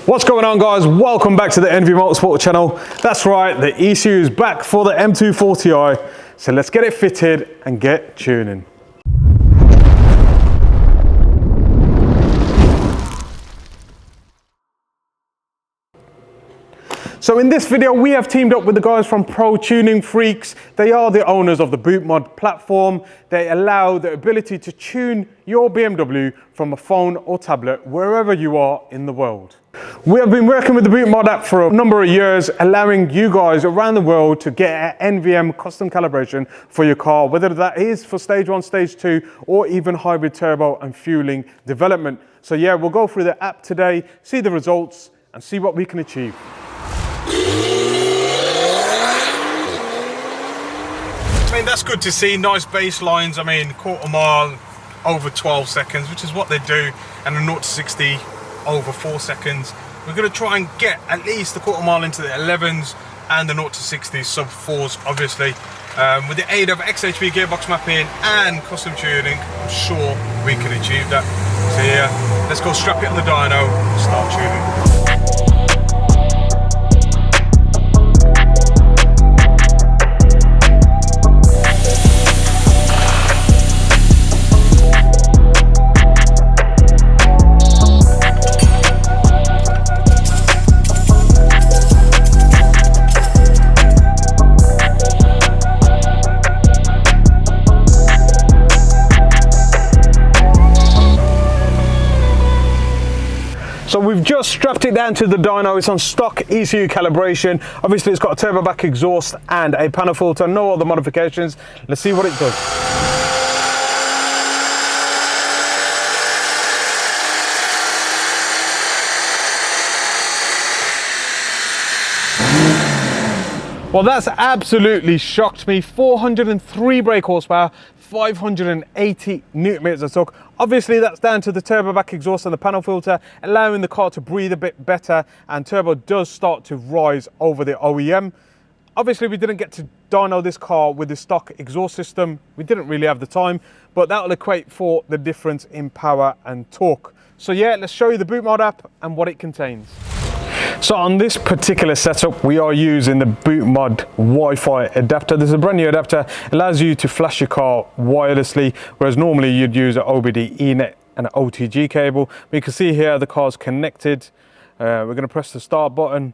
What's going on, guys? Welcome back to the NV Motorsport channel. That's right, the ECU is back for the M240i. So let's get it fitted and get tuning. So in this video, we have teamed up with the guys from Pro Tuning Freaks. They are the owners of the BootMod platform. They allow the ability to tune your BMW from a phone or tablet wherever you are in the world. We have been working with the BootMod app for a number of years, allowing you guys around the world to get an NVM custom calibration for your car, whether that is for stage 1, stage 2, or even hybrid turbo and fueling development. So yeah, we'll go through the app today, see the results, and see what we can achieve. I mean, that's good to see. Nice bass lines. I mean, quarter mile over 12 seconds, which is what they do, and a 0 to 60 over 4 seconds. We're going to try and get at least the quarter mile into the 11s and the 0 to 60 sub 4s, obviously. With the aid of XHP gearbox mapping and custom tuning, I'm sure we can achieve that. So yeah, let's go strap it on the dyno and start tuning. So we've just strapped it down to the dyno. It's on stock ECU calibration. Obviously it's got a turbo back exhaust and a panel filter, no other modifications. Let's see what it does. Well, that's absolutely shocked me. 403 brake horsepower, 580 newton meters of torque. Obviously that's down to the turbo back exhaust and the panel filter, allowing the car to breathe a bit better, and turbo does start to rise over the OEM. Obviously we didn't get to dyno this car with the stock exhaust system. We didn't really have the time, but that will equate for the difference in power and torque. So yeah, let's show you the BootMod app and what it contains. So on this particular setup, we are using the BootMod Wi-Fi adapter. This is a brand new adapter. It allows you to flash your car wirelessly, whereas normally you'd use an OBD Ethernet and an OTG cable. But you can see here the car's connected. We're going to press the start button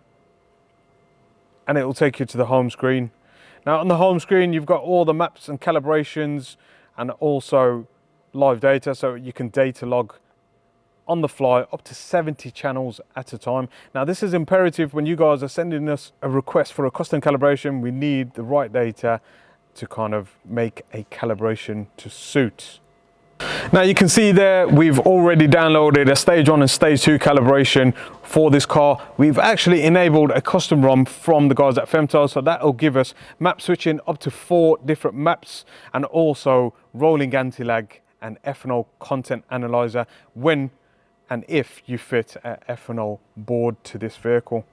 and it will take you to the home screen. Now on the home screen, you've got all the maps and calibrations and also live data, so you can data log on the fly up to 70 channels at a time. Now this is imperative when you guys are sending us a request for a custom calibration. We need the right data to kind of make a calibration to suit. Now you can see there we've already downloaded a stage 1 and stage 2 calibration for this car. We've actually enabled a custom ROM from the guys at Femto, so that will give us map switching up to 4 different maps, and also rolling anti-lag and ethanol content analyzer when and if you fit an ethanol board to this vehicle.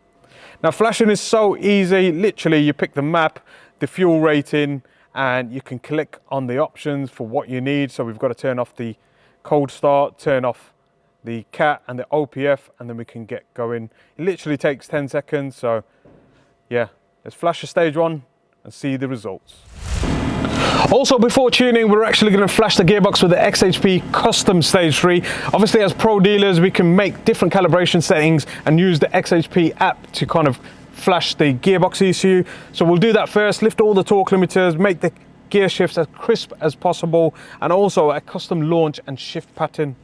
Now flashing is so easy. Literally you pick the map, the fuel rating, and you can click on the options for what you need. So we've got to turn off the cold start, turn off the CAT and the OPF, and then we can get going. It literally takes 10 seconds. So yeah, let's flash a stage 1 and see the results. Also, before tuning, we're actually going to flash the gearbox with the XHP Custom Stage 3. Obviously, as pro dealers, we can make different calibration settings and use the XHP app to kind of flash the gearbox ECU. So we'll do that first, lift all the torque limiters, make the gear shifts as crisp as possible, and also a custom launch and shift pattern.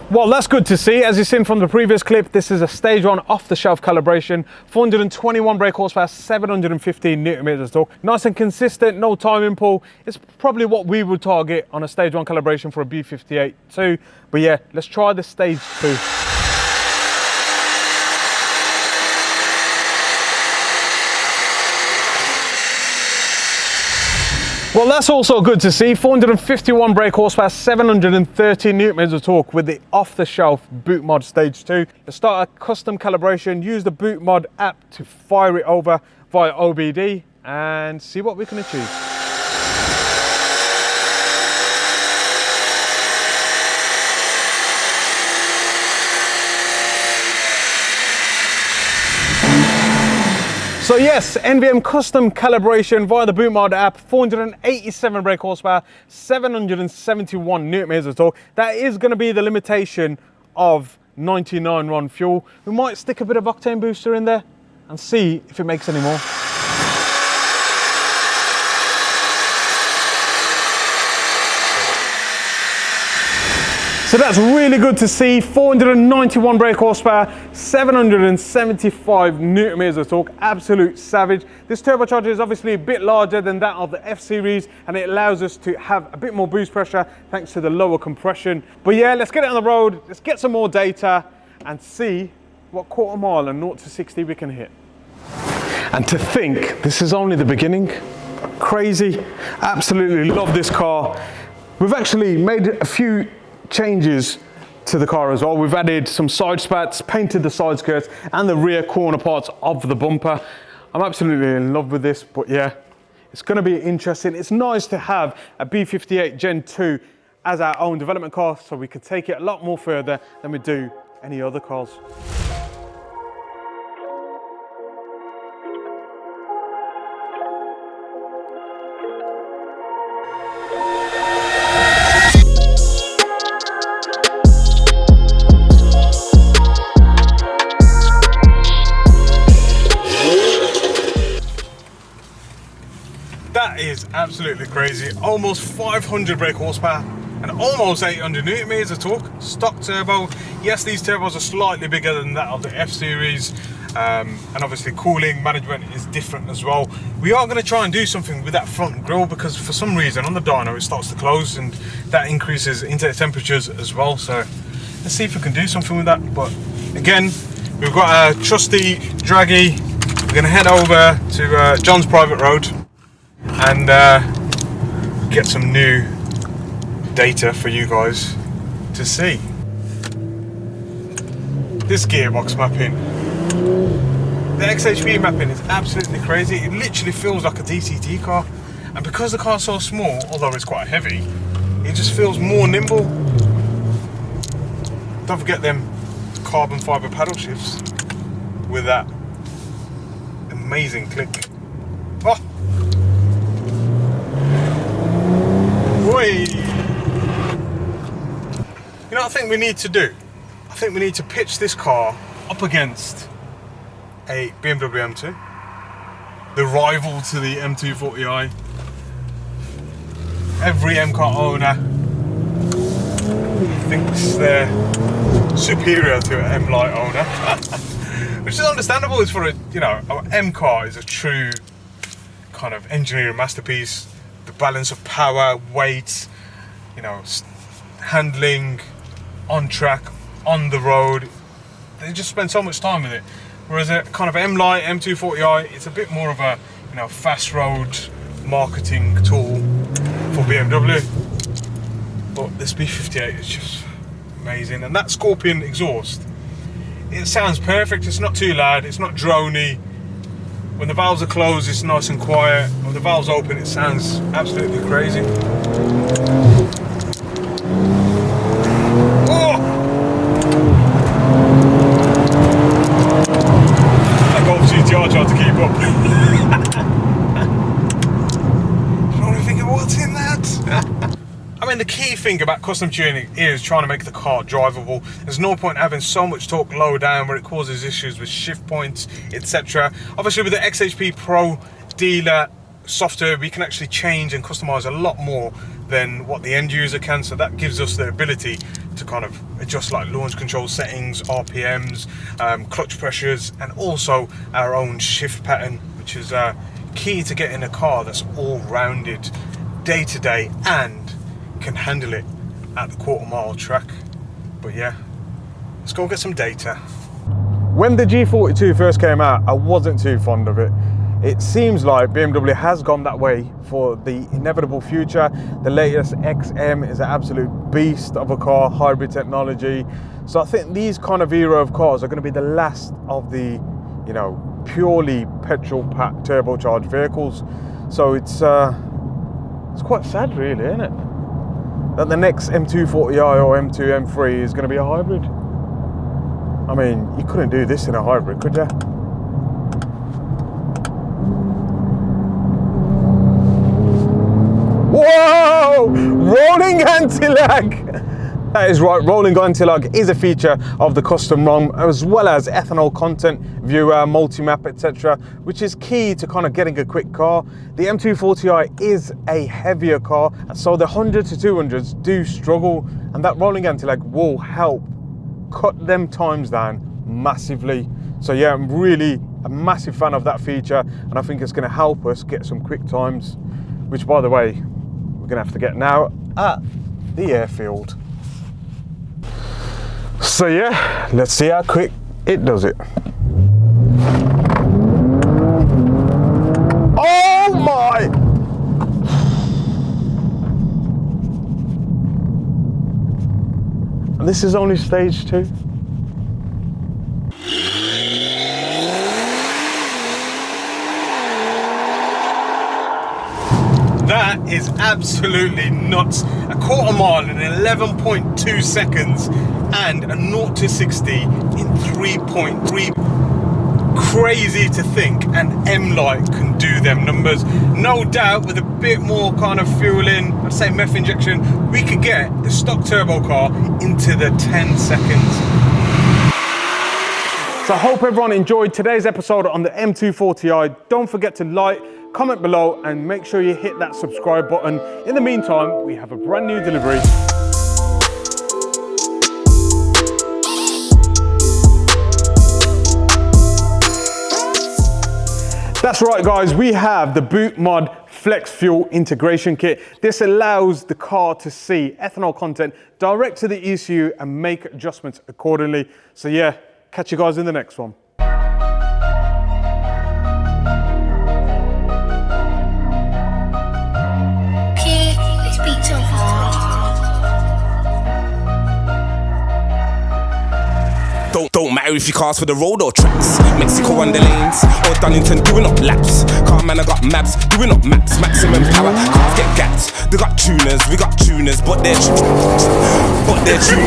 Well, that's good to see. As you've seen from the previous clip, this is a stage 1 off-the-shelf calibration. 421 brake horsepower, 715 newton meters of torque. Nice and consistent, no timing pull. It's probably what we would target on a stage 1 calibration for a B58 too. But yeah, let's try the stage 2. Well, that's also good to see. 451 brake horsepower, 730 newton meters of torque with the off-the-shelf boot mod stage 2. You start a custom calibration, use the boot mod app to fire it over via OBD and see what we can achieve. So yes, NVM custom calibration via the boot mod app, 487 brake horsepower, 771 newton meters of torque. That is going to be the limitation of 99 RON fuel. We might stick a bit of octane booster in there and see if it makes any more. So that's really good to see. 491 brake horsepower, 775 newton meters of torque, absolute savage. This turbocharger is obviously a bit larger than that of the F series and it allows us to have a bit more boost pressure thanks to the lower compression. But yeah, let's get it on the road, let's get some more data and see what quarter mile and 0 to 60 we can hit. And to think this is only the beginning. Crazy, absolutely love this car. We've actually made a few changes to the car as well. We've added some side spats, painted the side skirts and the rear corner parts of the bumper. I'm absolutely in love with this, but yeah, it's going to be interesting. It's nice to have a B58 Gen 2 as our own development car so we can take it a lot more further than we do any other cars. That is absolutely crazy. Almost 500 brake horsepower and almost 800 newton meters of torque. Stock turbo. Yes, these turbos are slightly bigger than that of the F series, and obviously cooling management is different as well. We are going to try and do something with that front grille because for some reason on the dyno it starts to close and that increases intake temperatures as well. So let's see if we can do something with that. But again, we've got our trusty Dragy. We're going to head over to John's private road and get some new data for you guys to see. This gearbox mapping, the XHP mapping is absolutely crazy. It literally feels like a DCT car, and because the car's so small, although it's quite heavy, it just feels more nimble. Don't forget them carbon fibre paddle shifts with that amazing click. Oh. You know what I think we need to do? I think we need to pitch this car up against a BMW M2, the rival to the M240i. Every M car owner thinks they're superior to an M Light owner, which is understandable. It's for a, you know, an M car is a true kind of engineering masterpiece. The balance of power, weight, you know, handling, on track, on the road. They just spend so much time with it. Whereas a kind of M Light, M240i, it's a bit more of a, you know, fast road marketing tool for BMW. But this B58 is just amazing. And that Scorpion exhaust, it sounds perfect. It's not too loud, it's not drony. When the valves are closed, it's nice and quiet. When the valves open, it sounds absolutely crazy. Oh! That Golf GTR tried to keep up. I'm only thinking, what's in that? I mean, the key thing about custom tuning is trying to make the car drivable. There's no point having so much torque low down where it causes issues with shift points, etc. Obviously, with the XHP Pro dealer software, we can actually change and customize a lot more than what the end user can. So that gives us the ability to kind of adjust like launch control settings, RPMs, clutch pressures, and also our own shift pattern, which is key to getting a car that's all rounded day to day and can handle it at the quarter mile track. But yeah, let's go and get some data. When the G42 first came out, I wasn't too fond of it. it seems like BMW has gone that way for the inevitable future. The latest XM is an absolute beast of a car, hybrid technology. So I think these kind of era of cars are going to be the last of the, you know, purely petrol-packed turbocharged vehicles. So it's quite sad, really, isn't it? That the next M240i or M2 M3 is going to be a hybrid. I mean, you couldn't do this in a hybrid, could you? Whoa! Rolling anti-lag! That is right, rolling anti-lag is a feature of the custom ROM, as well as ethanol content viewer, multi-map, etc., which is key to kind of getting a quick car. The M240i is a heavier car, so the 100 to 200s do struggle, and that rolling anti-lag will help cut them times down massively. So yeah, I'm really a massive fan of that feature, and I think it's going to help us get some quick times, which, by the way, we're going to have to get now at the airfield. So yeah, let's see how quick it does it. Oh my! And this is only stage 2. That is absolutely nuts. A quarter mile in 11.2 seconds and a 0 to 60 in 3.3. Crazy to think an M-Light can do them numbers. No doubt with a bit more kind of fuel in, I'd say meth injection, we could get the stock turbo car into the 10 seconds. So I hope everyone enjoyed today's episode on the M240i. Don't forget to like, comment below, and make sure you hit that subscribe button. In the meantime, we have a brand new delivery. That's right, guys, we have the Boot Mod Flex Fuel Integration Kit. This allows the car to see ethanol content direct to the ECU and make adjustments accordingly. So yeah, catch you guys in the next one. Don't matter if you cars for the road or tracks. Mexico on the lanes, or Donington doing up laps. Car man, I got maps, doing up maps. Maximum power, cars get gapped. They got tuners, we got tuners, but their tuners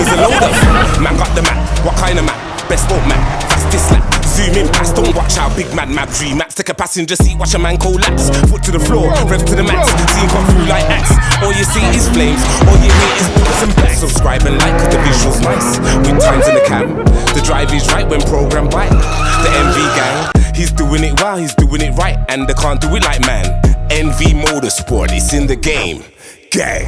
are load up. Man got the map, what kind of map? Best boat map, fastest lap. Zoom in past, don't watch out, big man map. 3 maps, take a passenger seat, watch a man collapse. Foot to the floor, rev to the max. See him come through like axe. All you see is flames, all you hear is bullets and black. Subscribe and like, cause the visual's nice. With times in the cam, the drive is right when programmed by the MV gang. He's doing it well, he's doing it right, and they can't do it like man. NV Motorsport, it's in the game. Gang.